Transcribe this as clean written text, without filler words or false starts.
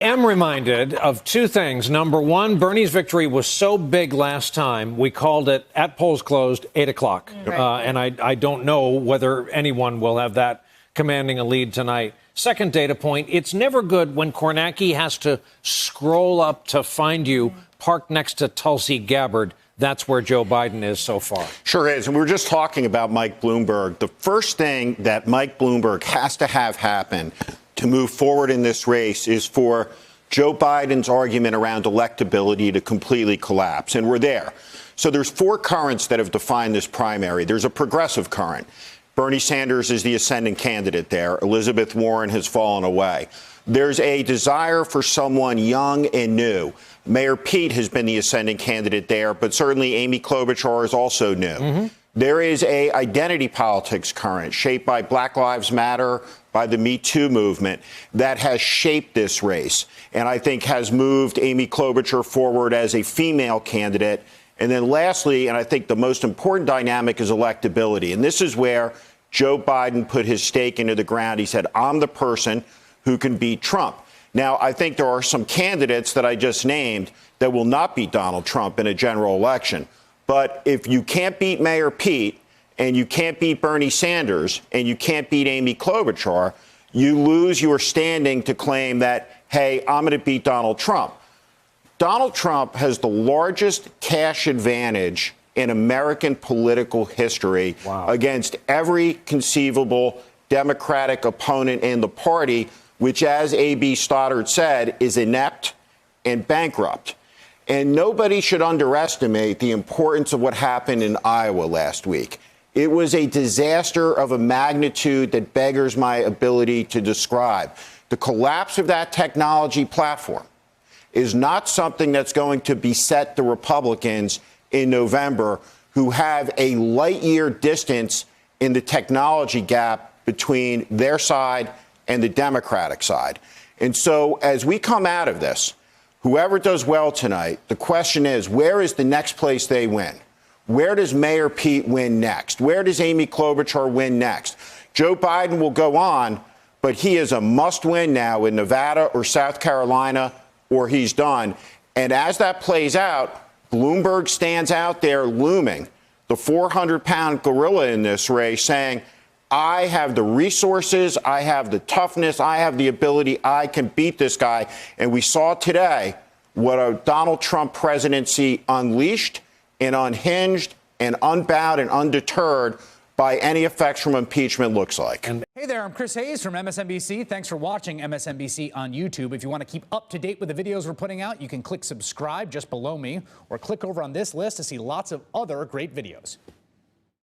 am reminded of two things. Number one, Bernie's victory was so big last time, we called it at polls closed, 8 o'clock. Right. And I don't know whether anyone will have that commanding a lead tonight. Second data point, it's never good when Kornacki has to scroll up to find you parked next to Tulsi Gabbard. That's where Joe Biden is so far. Sure is. And we were just talking about Mike Bloomberg. The first thing that Mike Bloomberg has to have happen to move forward in this race is for Joe Biden's argument around electability to completely collapse. And we're there. So there's four currents that have defined this primary. There's a progressive current. Bernie Sanders is the ascending candidate there. Elizabeth Warren has fallen away. There's a desire for someone young and new. Mayor Pete has been the ascending candidate there, but certainly Amy Klobuchar is also new. There is a identity politics current shaped by Black Lives Matter, by the Me Too movement that has shaped this race and I think has moved Amy Klobuchar forward as a female candidate. And then lastly, and I think the most important dynamic is electability. And this is where Joe Biden put his stake into the ground. He said, I'm the person who can beat Trump. Now, I think there are some candidates that I just named that will not beat Donald Trump in a general election. But if you can't beat Mayor Pete and you can't beat Bernie Sanders and you can't beat Amy Klobuchar, you lose your standing to claim that, hey, I'm going to beat Donald Trump. Donald Trump has the largest cash advantage in American political history against every conceivable Democratic opponent in the party, which, as A.B. Stoddard said, is inept and bankrupt. And nobody should underestimate the importance of what happened in Iowa last week. It was a disaster of a magnitude that beggars my ability to describe. The collapse of that technology platform is not something that's going to beset the Republicans in November, who have a light year distance in the technology gap between their side and the Democratic side. And so as we come out of this, whoever does well tonight, the question is, where is the next place they win? Where does Mayor Pete win next? Where does Amy Klobuchar win next? Joe Biden will go on, but he is a must-win now in Nevada or South Carolina, or he's done. And as that plays out, Bloomberg stands out there looming, the 400-pound gorilla in this race, saying, I have the resources, I have the toughness, I have the ability, I can beat this guy. And we saw today what a Donald Trump presidency unleashed and unhinged and unbound and undeterred by any effects from impeachment looks like. Hey there, I'm Chris Hayes from MSNBC. Thanks for watching MSNBC on YouTube. If you want to keep up to date with the videos we're putting out, you can click subscribe just below me or click over on this list to see lots of other great videos.